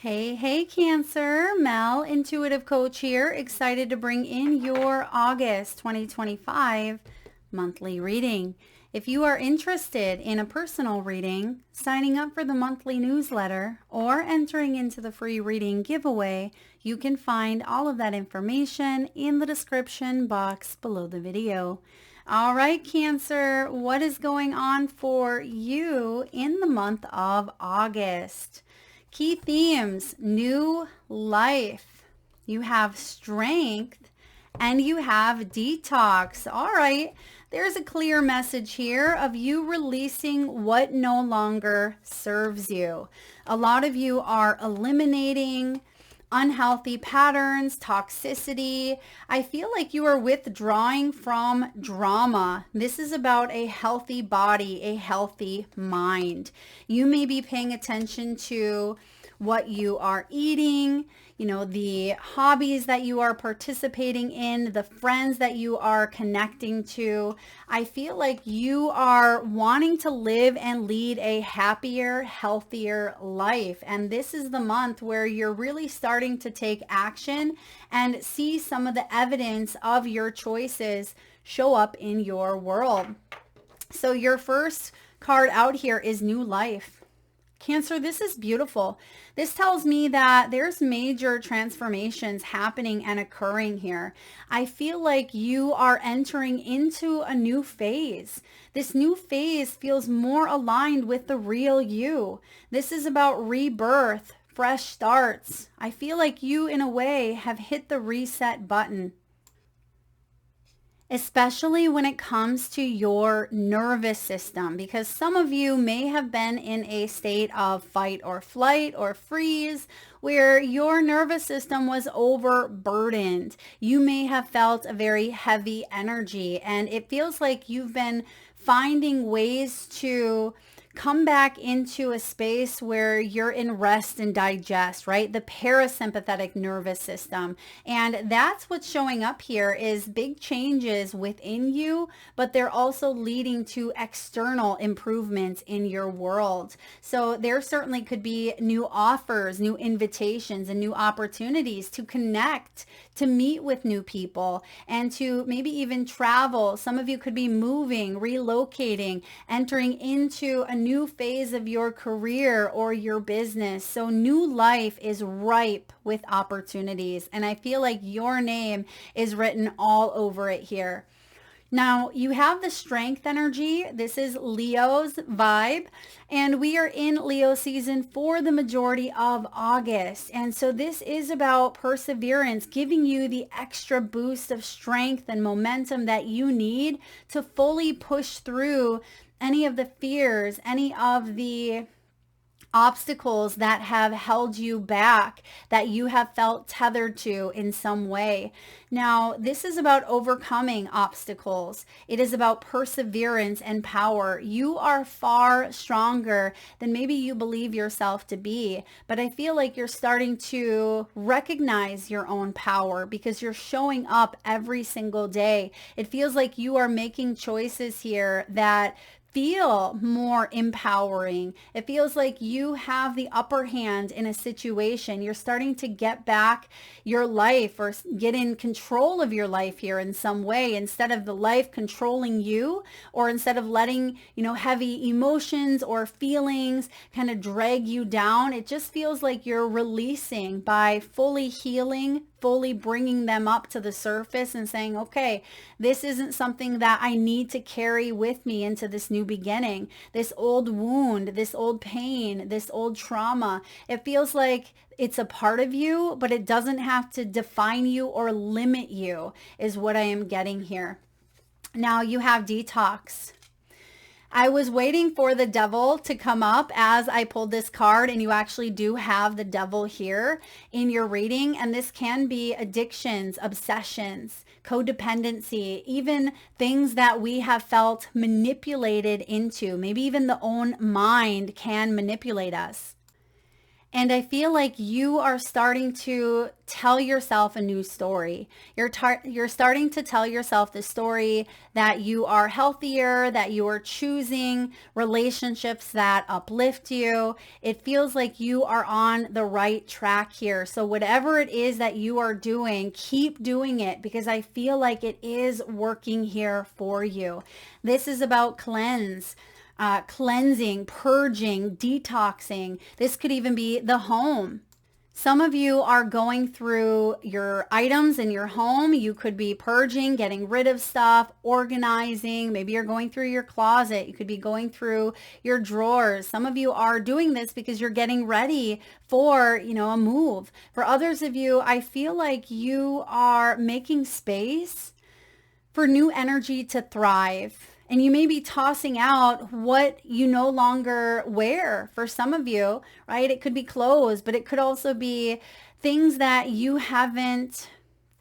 Hey, Cancer. Mel, intuitive coach here. Excited to bring in your August 2025 monthly reading. If you are interested in a personal reading, signing up for the monthly newsletter, or entering into the free reading giveaway, you can find all of that information in the description box below the video. All right, Cancer, what is going on for you in the month of August? Key themes: new life. You have strength and you have detox. All right. There's a clear message here of you releasing what no longer serves you. A lot of you are eliminating unhealthy patterns, toxicity. I feel like you are withdrawing from drama. This is about a healthy body, a healthy mind. You may be paying attention to what you are eating, the hobbies that you are participating in, the friends that you are connecting to. I feel like you are wanting to live and lead a happier, healthier life. And this is the month where you're really starting to take action and see some of the evidence of your choices show up in your world. So your first card out here is new life. Cancer, this is beautiful. This tells me that there's major transformations happening and occurring here. I feel like you are entering into a new phase. This new phase feels more aligned with the real you. This is about rebirth, fresh starts. I feel like you, in a way, have hit the reset button, especially when it comes to your nervous system, because some of you may have been in a state of fight or flight or freeze where your nervous system was overburdened. You may have felt a very heavy energy, and it feels like you've been finding ways to come back into a space where you're in rest and digest, right? The parasympathetic nervous system. And that's what's showing up here is big changes within you, but they're also leading to external improvements in your world. So there certainly could be new offers, new invitations, and new opportunities to connect, to meet with new people, and to maybe even travel. Some of you could be moving, relocating, entering into a new phase of your career or your business. So new life is ripe with opportunities. And I feel like your name is written all over it here. Now, you have the strength energy. This is Leo's vibe, and we are in Leo season for the majority of August. And so this is about perseverance, giving you the extra boost of strength and momentum that you need to fully push through any of the fears, any of the obstacles that have held you back, that you have felt tethered to in some way. Now, this is about overcoming obstacles. It is about perseverance and power. You are far stronger than maybe you believe yourself to be, but I feel like you're starting to recognize your own power because you're showing up every single day. It feels like you are making choices here that feel more empowering. It feels like you have the upper hand in a situation. You're starting to get back your life or get in control of your life here in some way, instead of the life controlling you, or instead of letting, heavy emotions or feelings kind of drag you down. It just feels like you're releasing by fully healing, fully bringing them up to the surface and saying, okay, this isn't something that I need to carry with me into this new beginning. This old wound, this old pain, this old trauma, it feels like it's a part of you, but it doesn't have to define you or limit you, is what I am getting here. Now you have detox. I was waiting for the devil to come up as I pulled this card, and you actually do have the devil here in your reading. And this can be addictions, obsessions, codependency, even things that we have felt manipulated into. Maybe even the own mind can manipulate us. And I feel like you are starting to tell yourself a new story. You're starting to tell yourself the story that you are healthier, that you are choosing relationships that uplift you. It feels like you are on the right track here. So whatever it is that you are doing, keep doing it, because I feel like it is working here for you. This is about cleansing, purging, detoxing. This could even be the home. Some of you are going through your items in your home. You could be purging, getting rid of stuff, organizing. Maybe you're going through your closet. You could be going through your drawers. Some of you are doing this because you're getting ready for, a move. For others of you, I feel like you are making space for new energy to thrive. And you may be tossing out what you no longer wear. For some of you, right? It could be clothes, but it could also be things that you haven't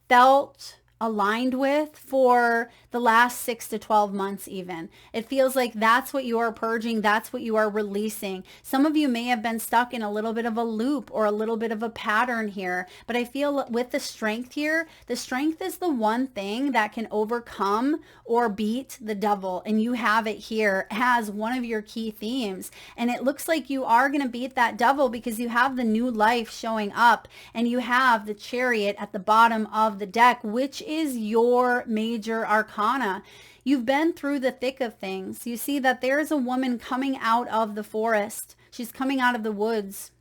felt aligned with for the last 6 to 12 months even. It feels like that's what you are purging. That's what you are releasing. Some of you may have been stuck in a little bit of a loop or a little bit of a pattern here. But I feel with the strength here, the strength is the one thing that can overcome or beat the devil. And you have it here as one of your key themes. And it looks like you are going to beat that devil because you have the new life showing up and you have the Chariot at the bottom of the deck, which is your major arcana. You've been through the thick of things. You see that there's a woman coming out of the forest. She's coming out of the woods.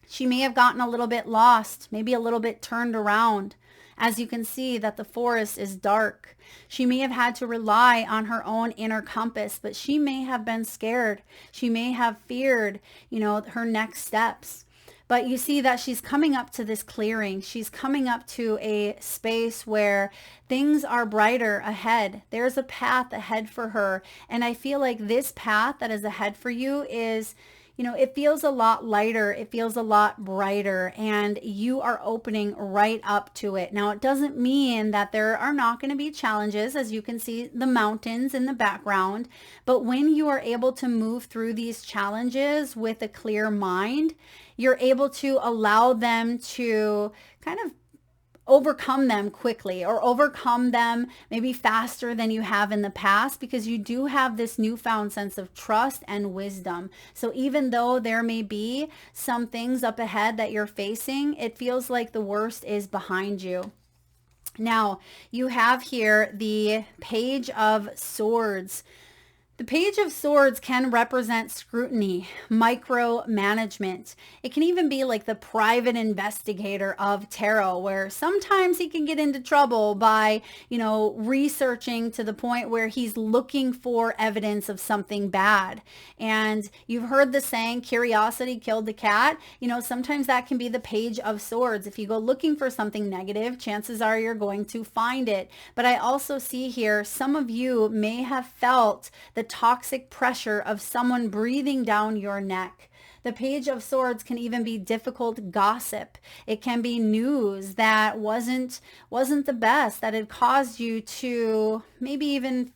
She may have gotten a little bit lost, maybe a little bit turned around. As you can see that the forest is dark. She may have had to rely on her own inner compass, but she may have been scared. She may have feared, her next steps. But you see that she's coming up to this clearing. She's coming up to a space where things are brighter ahead. There's a path ahead for her. And I feel like this path that is ahead for you is, it feels a lot lighter. It feels a lot brighter, and you are opening right up to it. Now, it doesn't mean that there are not going to be challenges, as you can see the mountains in the background. But when you are able to move through these challenges with a clear mind, you're able to allow them to kind of overcome them quickly or overcome them maybe faster than you have in the past, because you do have this newfound sense of trust and wisdom. So even though there may be some things up ahead that you're facing, it feels like the worst is behind you. Now, you have here the Page of Swords. The Page of Swords can represent scrutiny, micromanagement. It can even be like the private investigator of tarot, where sometimes he can get into trouble by, researching to the point where he's looking for evidence of something bad. And you've heard the saying, curiosity killed the cat. Sometimes that can be the Page of Swords. If you go looking for something negative, chances are you're going to find it. But I also see here, some of you may have felt the toxic pressure of someone breathing down your neck. The Page of Swords can even be difficult gossip. It can be news that wasn't the best, that had caused you to maybe even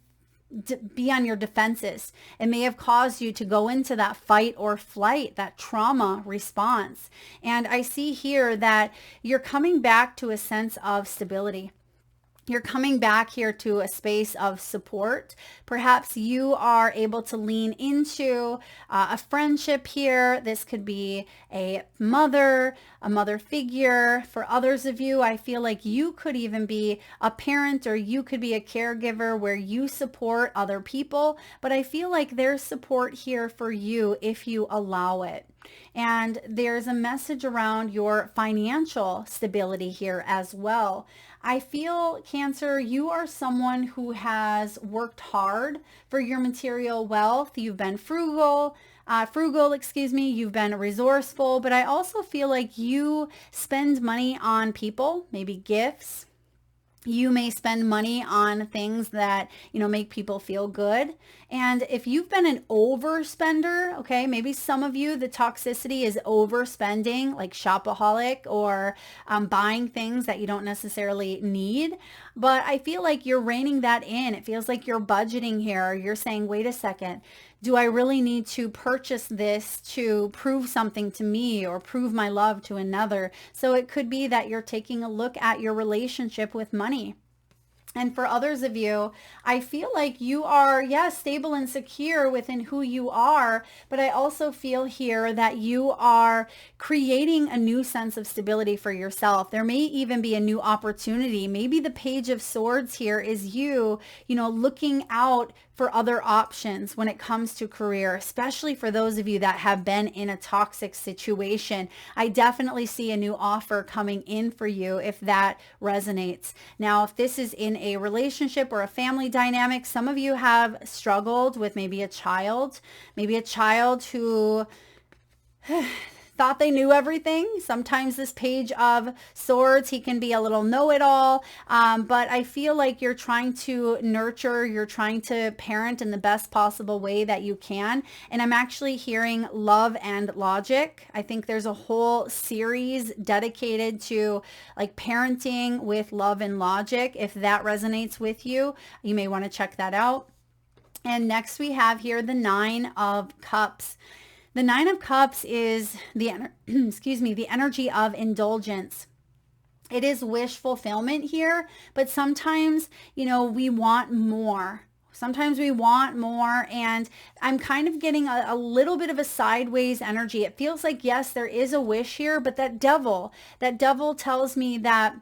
be on your defenses. It may have caused you to go into that fight or flight, that trauma response. And I see here that you're coming back to a sense of stability. You're coming back here to a space of support. Perhaps you are able to lean into a friendship here. This could be a mother figure. For others of you, I feel like you could even be a parent, or you could be a caregiver where you support other people. But I feel like there's support here for you if you allow it. And there's a message around your financial stability here as well. I feel, Cancer, you are someone who has worked hard for your material wealth. You've been frugal, you've been resourceful, but I also feel like you spend money on people, maybe gifts. You may spend money on things that, make people feel good. And if you've been an overspender, okay, maybe some of you, the toxicity is overspending, like shopaholic, or buying things that you don't necessarily need. But I feel like you're reining that in. It feels like you're budgeting here. You're saying, wait a second, do I really need to purchase this to prove something to me or prove my love to another? So it could be that you're taking a look at your relationship with money. And for others of you, I feel like you are, yes, stable and secure within who you are, but I also feel here that you are creating a new sense of stability for yourself. There may even be a new opportunity. Maybe the Page of Swords here is you, looking out for other options when it comes to career, especially for those of you that have been in a toxic situation. I definitely see a new offer coming in for you if that resonates. Now, if this is in a relationship or a family dynamic, some of you have struggled with maybe a child who thought they knew everything. Sometimes this Page of Swords, he can be a little know-it-all, but I feel like you're trying to nurture, you're trying to parent in the best possible way that you can. And I'm actually hearing love and logic. I think there's a whole series dedicated to like parenting with love and logic. If that resonates with you, you may want to check that out. And next we have here the Nine of Cups. The Nine of Cups is the the energy of indulgence. It is wish fulfillment here, but sometimes, we want more. Sometimes we want more, and I'm kind of getting a little bit of a sideways energy. It feels like, yes, there is a wish here, but that devil tells me that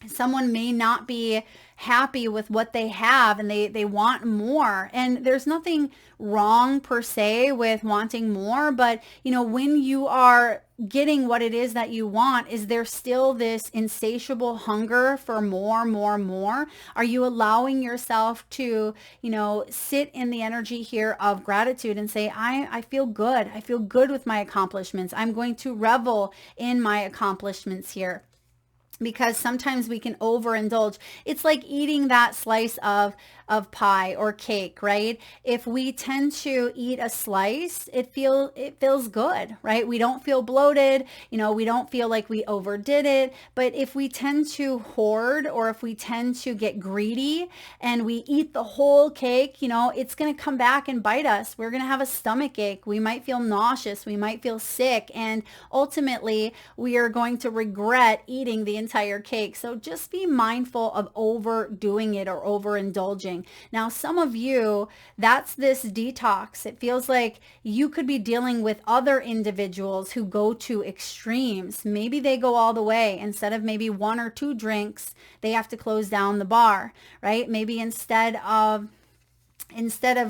someone may not be happy with what they have and they want more. And there's nothing wrong per se with wanting more, but when you are getting what it is that you want, is there still this insatiable hunger for more? Are you allowing yourself to, sit in the energy here of gratitude and say, I feel good. I feel good with my accomplishments. I'm going to revel in my accomplishments here. Because sometimes we can overindulge. It's like eating that slice of pie or cake, right? If we tend to eat a slice, it feels good, right? We don't feel bloated, we don't feel like we overdid it. But if we tend to hoard, or if we tend to get greedy and we eat the whole cake, it's going to come back and bite us. We're going to have a stomach ache. We might feel nauseous. We might feel sick. And ultimately, we are going to regret eating the entire cake. So just be mindful of overdoing it or overindulging. Now, some of you, that's this detox. It feels like you could be dealing with other individuals who go to extremes. Maybe they go all the way. Instead of maybe 1 or 2 drinks, they have to close down the bar, right? Maybe instead of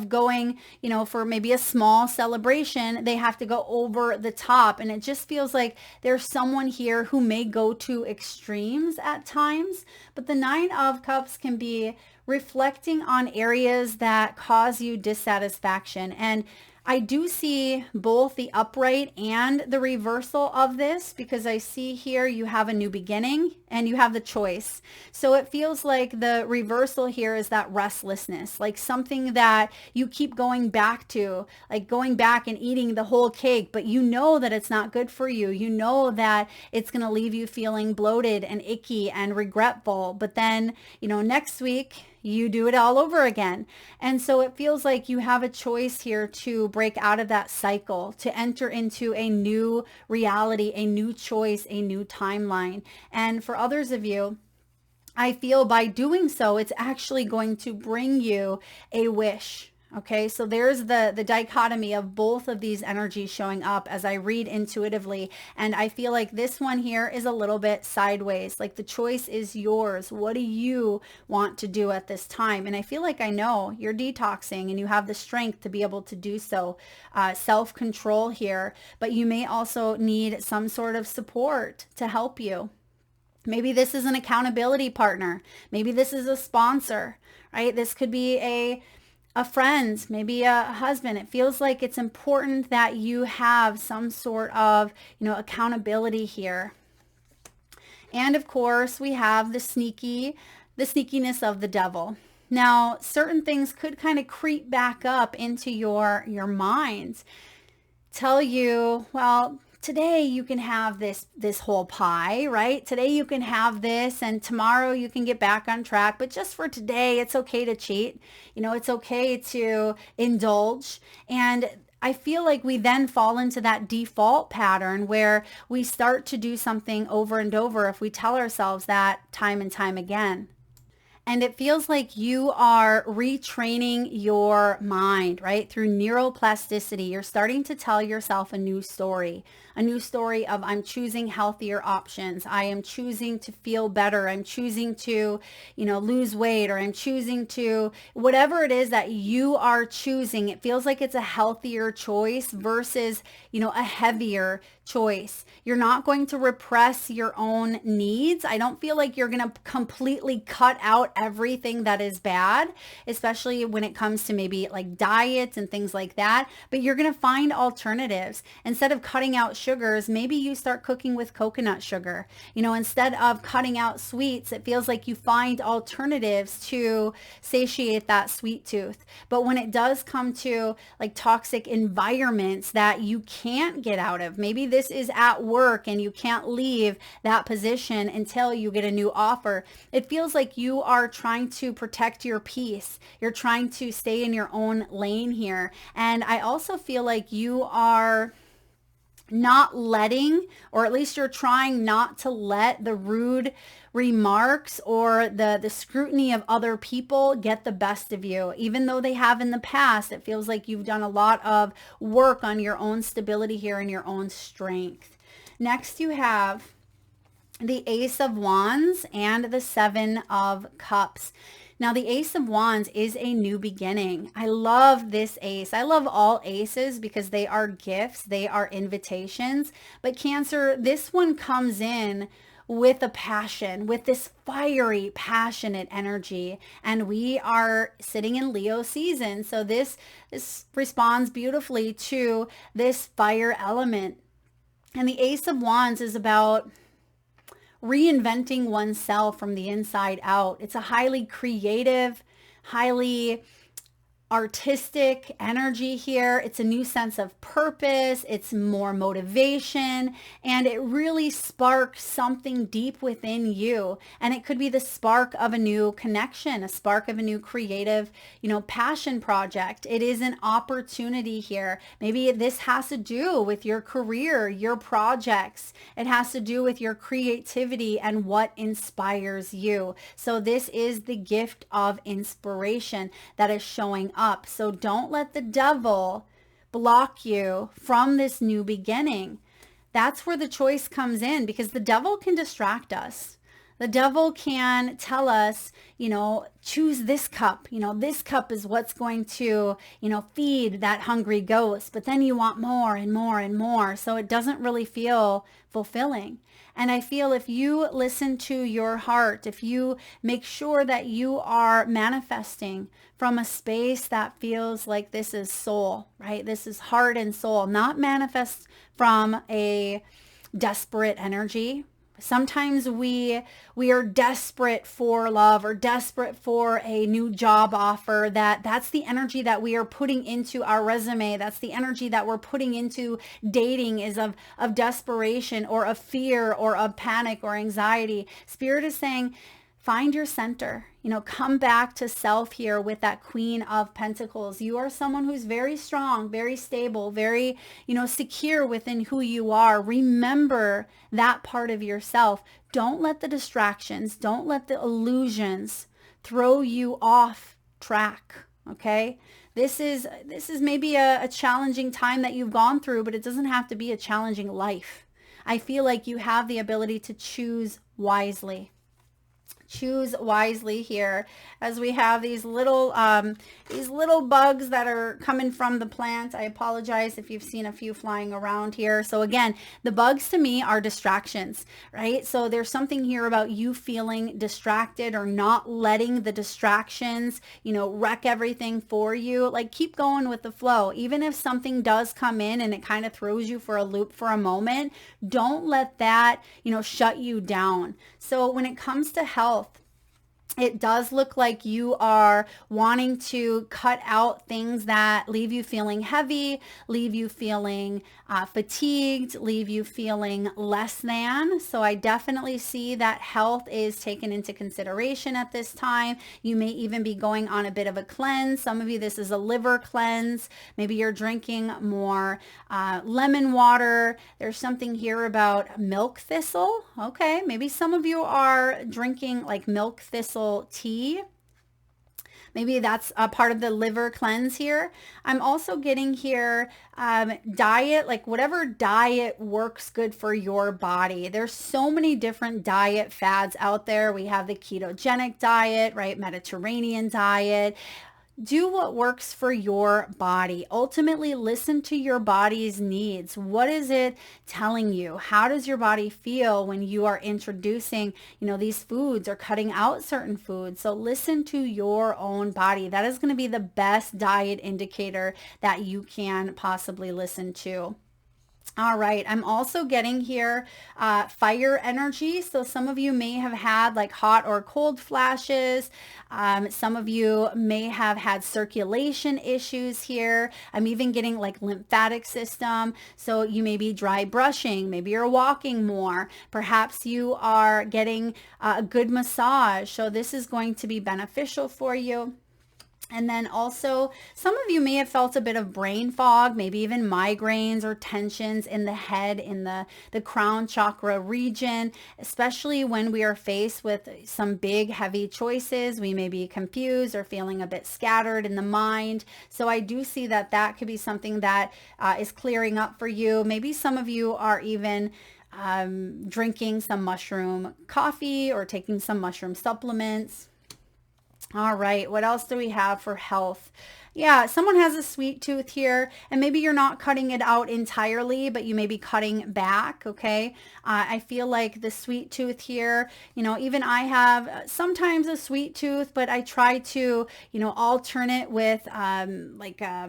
going, for maybe a small celebration, they have to go over the top. And it just feels like there's someone here who may go to extremes at times. But the Nine of Cups can be reflecting on areas that cause you dissatisfaction. And I do see both the upright and the reversal of this, because I see here you have a new beginning and you have the choice. So it feels like the reversal here is that restlessness, like something that you keep going back to, like going back and eating the whole cake, but you know that it's not good for you. You know that it's going to leave you feeling bloated and icky and regretful. But then, next week, you do it all over again. And so it feels like you have a choice here to break out of that cycle, to enter into a new reality, a new choice, a new timeline. And for others of you, I feel by doing so, it's actually going to bring you a wish. Okay, so there's the dichotomy of both of these energies showing up as I read intuitively. And I feel like this one here is a little bit sideways. Like the choice is yours. What do you want to do at this time? And I feel like I know you're detoxing and you have the strength to be able to do so. Self-control here, but you may also need some sort of support to help you. Maybe this is an accountability partner. Maybe this is a sponsor, right? This could be a friend, maybe a husband. It feels like it's important that you have some sort of, accountability here. And of course, we have the sneakiness of the devil. Now, certain things could kind of creep back up into your mind. Tell you, well, today you can have this whole pie, right? Today you can have this, and tomorrow you can get back on track. But just for today, it's okay to cheat. It's okay to indulge. And I feel like we then fall into that default pattern where we start to do something over and over if we tell ourselves that time and time again. And it feels like you are retraining your mind, right? Through neuroplasticity, you're starting to tell yourself a new story of I'm choosing healthier options. I am choosing to feel better. I'm choosing to, lose weight, or I'm choosing to, whatever it is that you are choosing, it feels like it's a healthier choice versus, a heavier choice. You're not going to repress your own needs. I don't feel like you're going to completely cut out everything that is bad, especially when it comes to maybe like diets and things like that. But you're going to find alternatives. Instead of cutting out sugars, maybe you start cooking with coconut sugar. Instead of cutting out sweets, it feels like you find alternatives to satiate that sweet tooth. But when it does come to like toxic environments that you can't get out of, maybe this is at work and you can't leave that position until you get a new offer. It feels like you are trying to protect your peace. You're trying to stay in your own lane here. And I also feel like you are not letting, or at least you're trying not to let the rude remarks or the scrutiny of other people get the best of you. Even though they have in the past, it feels like you've done a lot of work on your own stability here and your own strength. Next, you have the Ace of Wands and the Seven of Cups. Now, the Ace of Wands is a new beginning. I love this ace. I love all aces because they are gifts. They are invitations. But Cancer, this one comes in with a passion, with this fiery, passionate energy. And we are sitting in Leo season. So this responds beautifully to this fire element. And the Ace of Wands is about reinventing oneself from the inside out. It's a highly creative, highly artistic energy here. It's a new sense of purpose. It's more motivation, and it really sparks something deep within you. And it could be the spark of a new connection, a spark of a new creative, passion project. It is an opportunity here. Maybe this has to do with your career, your projects. It has to do with your creativity and what inspires you. So this is the gift of inspiration that is showing up. So don't let the devil block you from this new beginning. That's where the choice comes in, because the devil can distract us. The devil can tell us, choose this cup. This cup is what's going to, feed that hungry ghost. But then you want more and more and more. So it doesn't really feel fulfilling. And I feel if you listen to your heart, if you make sure that you are manifesting from a space that feels like this is soul, right? This is heart and soul, not manifest from a desperate energy. Sometimes we are desperate for love or desperate for a new job offer. That's the energy that we are putting into our resume. That's the energy that we're putting into dating, is of desperation or of fear or of panic or anxiety. Spirit is saying, find your center. Come back to self here with that Queen of Pentacles. You are someone who's very strong, very stable, very, secure within who you are. Remember that part of yourself. Don't let the distractions, don't let the illusions throw you off track. Okay? This is maybe a challenging time that you've gone through, but it doesn't have to be a challenging life. I feel like you have the ability to choose wisely. Choose wisely here, as we have these little bugs that are coming from the plant. I apologize if you've seen a few flying around here. So again, the bugs to me are distractions, right? So there's something here about you feeling distracted or not letting the distractions, wreck everything for you. Like, keep going with the flow. Even if something does come in and it kind of throws you for a loop for a moment, don't let that, shut you down. So when it comes to health, It does look like you are wanting to cut out things that leave you feeling heavy, leave you feeling fatigued, leave you feeling less than. So I definitely see that health is taken into consideration at this time. You may even be going on a bit of a cleanse. Some of you, this is a liver cleanse. Maybe you're drinking more lemon water. There's something here about milk thistle. Okay, maybe some of you are drinking like milk thistle tea. Maybe that's a part of the liver cleanse here. I'm also getting here diet, like whatever diet works good for your body. There's so many different diet fads out there. We have the ketogenic diet, right? Mediterranean diet. Do what works for your body. Ultimately, listen to your body's needs. What is it telling you? How does your body feel when you are introducing, these foods or cutting out certain foods? So listen to your own body. That is going to be the best diet indicator that you can possibly listen to. All right, I'm also getting here fire energy. So some of you may have had like hot or cold flashes. Some of you may have had circulation issues here. I'm even getting like lymphatic system. So you may be dry brushing. Maybe you're walking more. Perhaps you are getting a good massage. So this is going to be beneficial for you. And then also, some of you may have felt a bit of brain fog, maybe even migraines or tensions in the head, in the crown chakra region, especially when we are faced with some big, heavy choices. We may be confused or feeling a bit scattered in the mind. So I do see that that could be something that is clearing up for you. Maybe some of you are even drinking some mushroom coffee or taking some mushroom supplements. All right, what else do we have for health? Yeah, someone has a sweet tooth here, and maybe you're not cutting it out entirely, but you may be cutting back, okay? I feel like the sweet tooth here, even I have sometimes a sweet tooth, but I try to, alternate with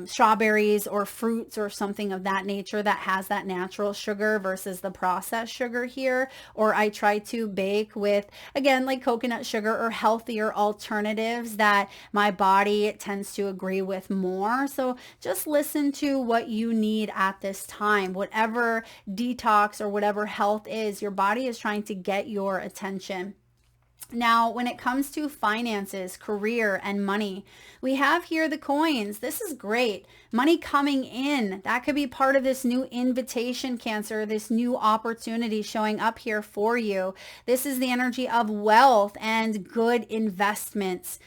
strawberries or fruits or something of that nature that has that natural sugar versus the processed sugar here. Or I try to bake with, again, like coconut sugar or healthier alternatives that my body tends to agree with more. So just listen to what you need at this time. Whatever detox or whatever health is, your body is trying to get your attention. Now, when it comes to finances, career, and money, we have here the coins. This is great. Money coming in. That could be part of this new invitation, Cancer, this new opportunity showing up here for you. This is the energy of wealth and good investments.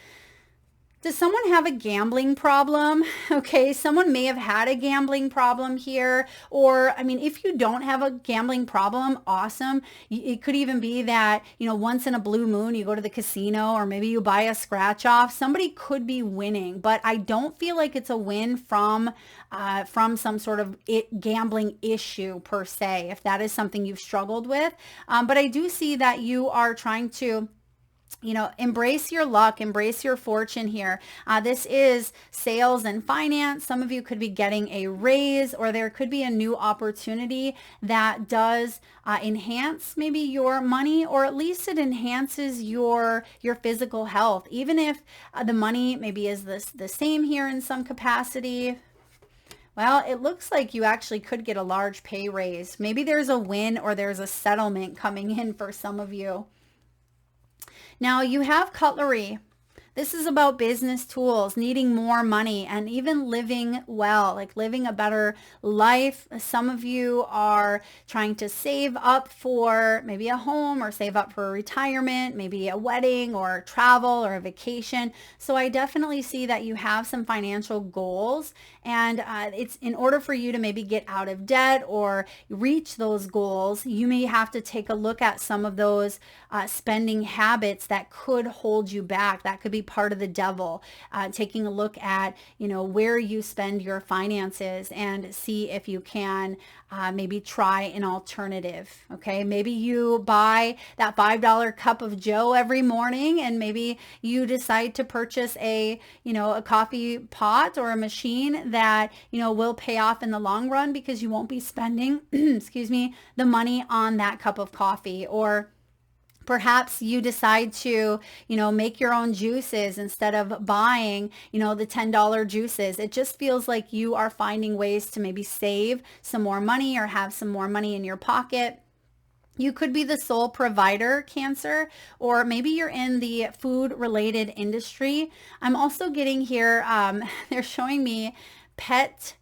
Does someone have a gambling problem? Okay, someone may have had a gambling problem here. Or, if you don't have a gambling problem, awesome. It could even be that, once in a blue moon, you go to the casino or maybe you buy a scratch off. Somebody could be winning, but I don't feel like it's a win from some sort of gambling issue per se, if that is something you've struggled with. But I do see that you are trying to embrace your luck, embrace your fortune here. This is sales and finance. Some of you could be getting a raise, or there could be a new opportunity that does enhance maybe your money, or at least it enhances your physical health. Even if the money maybe is the same here in some capacity. Well, it looks like you actually could get a large pay raise. Maybe there's a win or there's a settlement coming in for some of you. Now you have cutlery. This is about business tools, needing more money, and even living well, like living a better life. Some of you are trying to save up for maybe a home, or save up for retirement, maybe a wedding or travel or a vacation. So I definitely see that you have some financial goals, and it's in order for you to maybe get out of debt or reach those goals, you may have to take a look at some of those spending habits that could hold you back. That could be part of the devil, taking a look at, where you spend your finances and see if you can maybe try an alternative. Okay. Maybe you buy that $5 cup of Joe every morning, and maybe you decide to purchase a coffee pot or a machine that, will pay off in the long run, because you won't be spending, excuse me, the money on that cup of coffee. Or Perhaps you decide to, make your own juices instead of buying, the $10 juices. It just feels like you are finding ways to maybe save some more money or have some more money in your pocket. You could be the sole provider, Cancer, or maybe you're in the food related industry. I'm also getting here, they're showing me pet,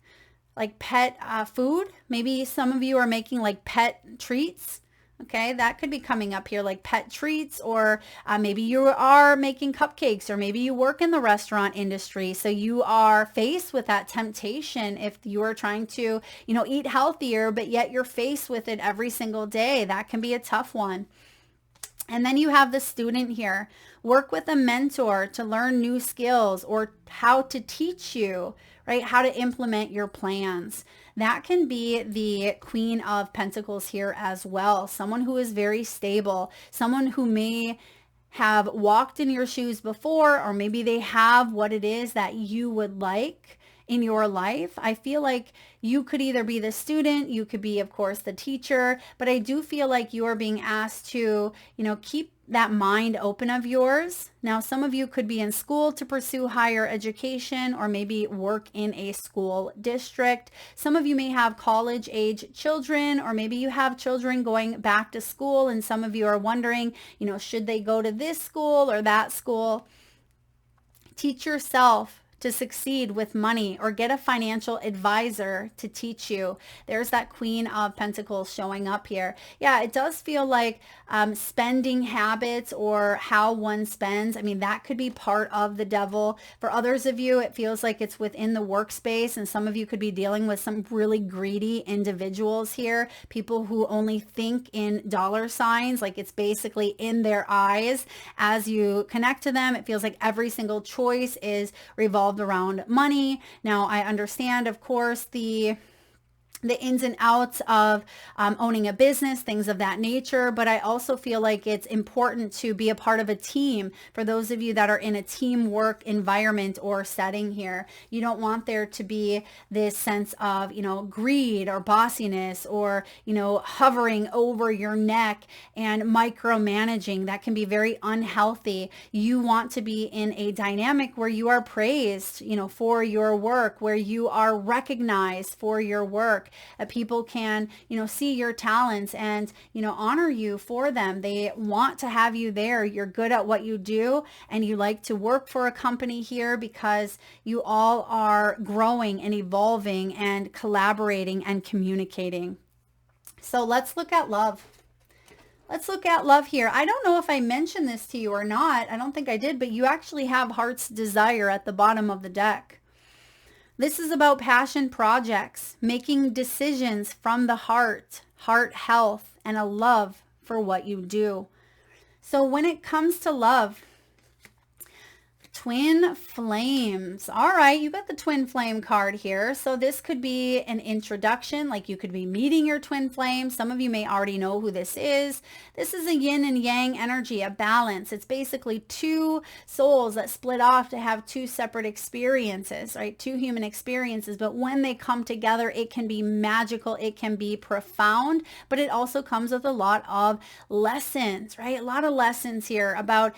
like pet food. Maybe some of you are making like pet treats. Okay, that could be coming up here, like pet treats, or maybe you are making cupcakes, or maybe you work in the restaurant industry. So you are faced with that temptation if you are trying to, eat healthier, but yet you're faced with it every single day. That can be a tough one. And then you have the student here. Work with a mentor to learn new skills or how to teach you, right? How to implement your plans. That can be the Queen of Pentacles here as well. Someone who is very stable, someone who may have walked in your shoes before, or maybe they have what it is that you would like in your life. I feel like you could either be the student, you could be, of course, the teacher, but I do feel like you are being asked to, keep that mind open of yours. Now, some of you could be in school to pursue higher education or maybe work in a school district. Some of you may have college age children, or maybe you have children going back to school and some of you are wondering, should they go to this school or that school? Teach yourself to succeed with money, or get a financial advisor to teach you. There's that Queen of Pentacles showing up here. Yeah, it does feel like spending habits or how one spends. I mean, that could be part of the devil. For others of you, it feels like it's within the workspace, and some of you could be dealing with some really greedy individuals here, people who only think in dollar signs, like it's basically in their eyes. As you connect to them, it feels like every single choice is revolved around money. Now, I understand, of course, the ins and outs of owning a business, things of that nature. But I also feel like it's important to be a part of a team. For those of you that are in a teamwork environment or setting here, you don't want there to be this sense of, greed or bossiness or, hovering over your neck and micromanaging. That can be very unhealthy. You want to be in a dynamic where you are praised, for your work, where you are recognized for your work. People can, see your talents and, honor you for them. They want to have you there. You're good at what you do, and you like to work for a company here because you all are growing and evolving and collaborating and communicating. So let's look at love. Let's look at love here. I don't know if I mentioned this to you or not. I don't think I did, but you actually have Heart's Desire at the bottom of the deck. This is about passion projects, making decisions from the heart health, and a love for what you do. So when it comes to love, twin flames. All right, you got the twin flame card here. So this could be an introduction, like you could be meeting your twin flame. Some of you may already know who this is. This is a yin and yang energy, a balance. It's basically two souls that split off to have two separate experiences, right? Two human experiences. But when they come together, it can be magical. It can be profound, but it also comes with a lot of lessons, right? A lot of lessons here about,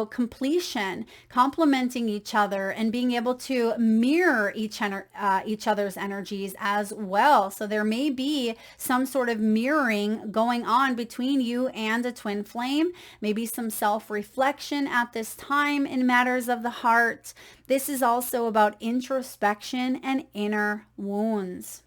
completion, complementing each other, and being able to mirror each other's energies as well. So there may be some sort of mirroring going on between you and a twin flame, maybe some self-reflection at this time in matters of the heart. This is also about introspection and inner wounds.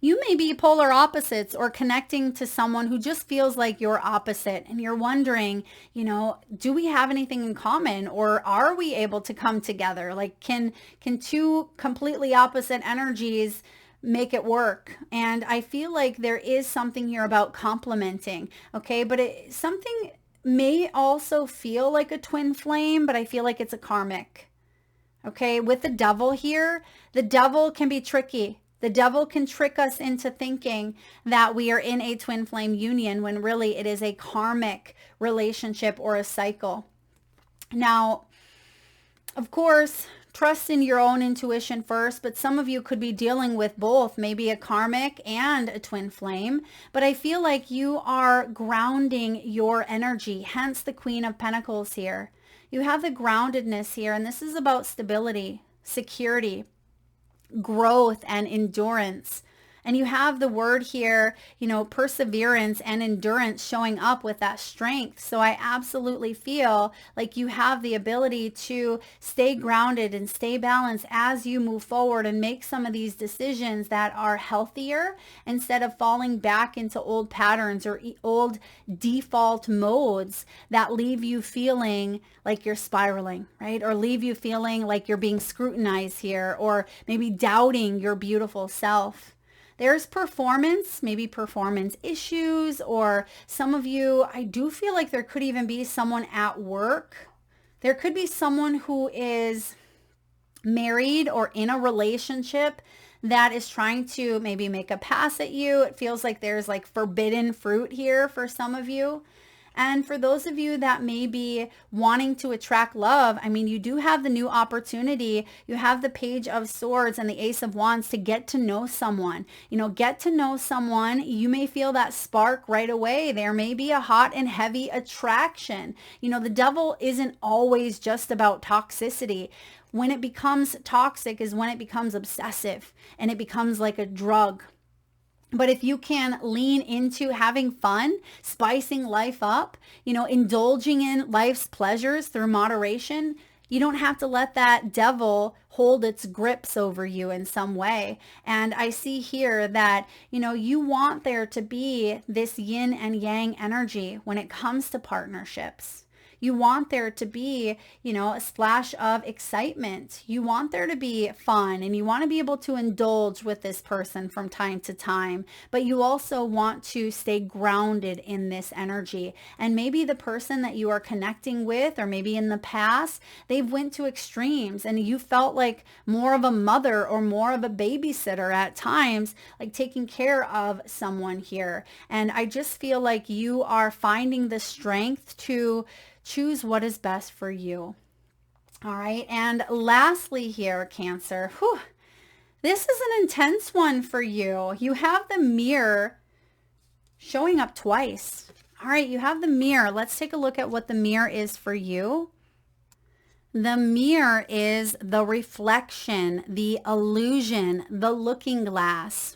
You may be polar opposites or connecting to someone who just feels like you're opposite, and you're wondering, do we have anything in common, or are we able to come together? Like, can two completely opposite energies make it work? And I feel like there is something here about complementing, okay? But something may also feel like a twin flame, but I feel like it's a karmic, okay? With the devil here, the devil can be tricky. The devil can trick us into thinking that we are in a twin flame union when really it is a karmic relationship or a cycle. Now, of course, trust in your own intuition first, but some of you could be dealing with both, maybe a karmic and a twin flame. But I feel like you are grounding your energy, hence the Queen of Pentacles here. You have the groundedness here, and this is about stability, security, growth, and endurance. And you have the word here, perseverance and endurance showing up with that strength. So I absolutely feel like you have the ability to stay grounded and stay balanced as you move forward and make some of these decisions that are healthier instead of falling back into old patterns or old default modes that leave you feeling like you're spiraling, right? Or leave you feeling like you're being scrutinized here, or maybe doubting your beautiful self. There's performance, maybe performance issues, or some of you, I do feel like there could even be someone at work. There could be someone who is married or in a relationship that is trying to maybe make a pass at you. It feels like there's like forbidden fruit here for some of you. And for those of you that may be wanting to attract love, I mean, you do have the new opportunity. You have the Page of Swords and the Ace of Wands to get to know someone. Get to know someone. You may feel that spark right away. There may be a hot and heavy attraction. The devil isn't always just about toxicity. When it becomes toxic is when it becomes obsessive and it becomes like a drug. But if you can lean into having fun, spicing life up, indulging in life's pleasures through moderation, you don't have to let that devil hold its grips over you in some way. And I see here that, you want there to be this yin and yang energy when it comes to partnerships. You want there to be, a splash of excitement. You want there to be fun, and you want to be able to indulge with this person from time to time, but you also want to stay grounded in this energy. And maybe the person that you are connecting with, or maybe in the past, they've went to extremes and you felt like more of a mother or more of a babysitter at times, like taking care of someone here. And I just feel like you are finding the strength to choose what is best for you. All right. And lastly here, Cancer, this is an intense one for you. You have the Mirror showing up twice. All right. You have the Mirror. Let's take a look at what the Mirror is for you. The Mirror is the reflection, the illusion, the looking glass.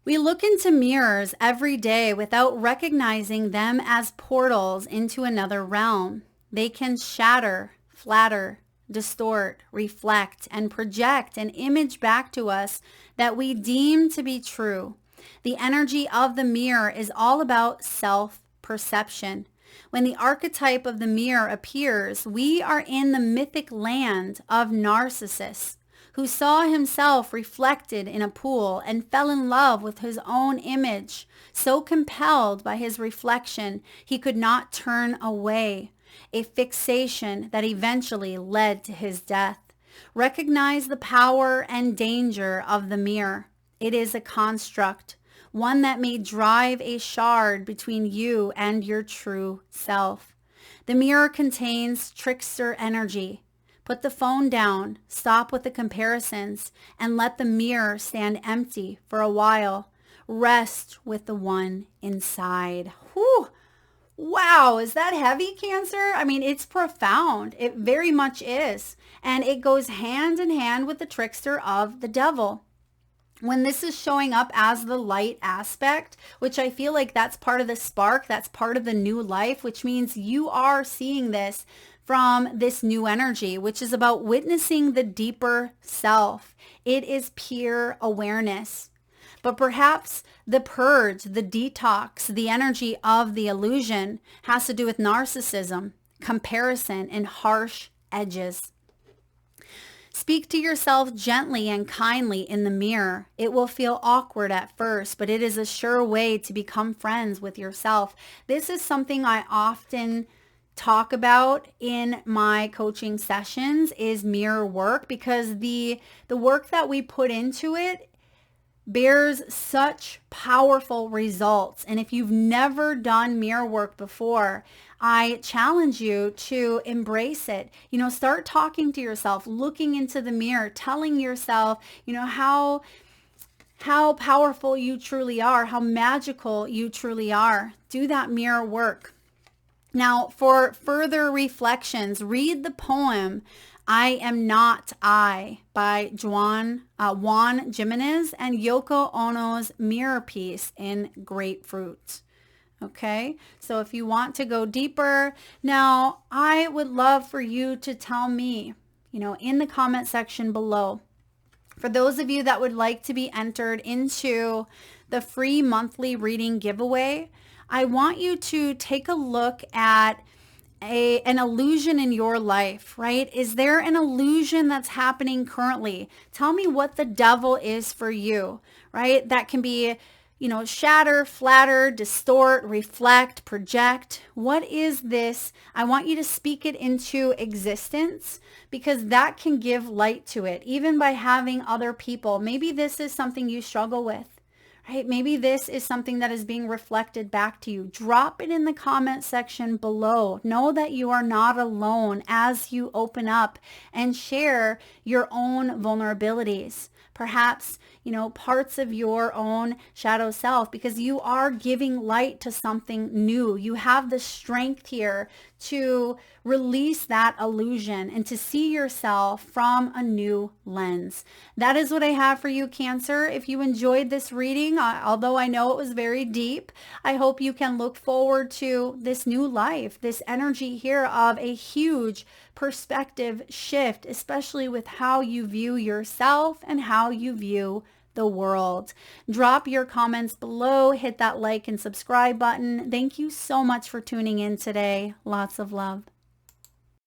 We look into mirrors every day without recognizing them as portals into another realm. They can shatter, flatter, distort, reflect, and project an image back to us that we deem to be true. The energy of the mirror is all about self-perception. When the archetype of the mirror appears, we are in the mythic land of Narcissus, who saw himself reflected in a pool and fell in love with his own image, so compelled by his reflection he could not turn away, a fixation that eventually led to his death. Recognize the power and danger of the mirror. It is a construct, one that may drive a shard between you and your true self. The mirror contains trickster energy. Put the phone down, stop with the comparisons, and let the mirror stand empty for a while. Rest with the one inside. Whew. Wow, is that heavy, Cancer? I mean, it's profound. It very much is. And it goes hand in hand with the trickster of the devil. When this is showing up as the light aspect, which I feel like that's part of the spark, that's part of the new life, which means you are seeing this from this new energy, which is about witnessing the deeper self. It is pure awareness. But perhaps the purge, the detox, the energy of the illusion has to do with narcissism, comparison, and harsh edges. Speak to yourself gently and kindly in the mirror. It will feel awkward at first, but it is a sure way to become friends with yourself. This is something I often talk about in my coaching sessions, is mirror work, because the work that we put into it bears such powerful results. And if you've never done mirror work before, I challenge you to embrace it. Start talking to yourself, looking into the mirror, telling yourself, how powerful you truly are, how magical you truly are. Do that mirror work. Now, for further reflections, read the poem I Am Not I by Juan Jimenez and Yoko Ono's mirror piece in Grapefruit. Okay, so if you want to go deeper, now I would love for you to tell me, in the comment section below. For those of you that would like to be entered into the free monthly reading giveaway, I want you to take a look at an illusion in your life, right? Is there an illusion that's happening currently? Tell me what the devil is for you, right? That can be, shatter, flatter, distort, reflect, project. What is this? I want you to speak it into existence, because that can give light to it, even by having other people. Maybe this is something you struggle with. Right? Maybe this is something that is being reflected back to you. Drop it in the comment section below. Know that you are not alone as you open up and share your own vulnerabilities. Perhaps, parts of your own shadow self, because you are giving light to something new. You have the strength here to release that illusion and to see yourself from a new lens. That is what I have for you, Cancer. If you enjoyed this reading, although I know it was very deep, I hope you can look forward to this new life, this energy here of a huge perspective shift, especially with how you view yourself and how you view the world. Drop your comments below, hit that like and subscribe button. Thank you so much for tuning in today. Lots of love.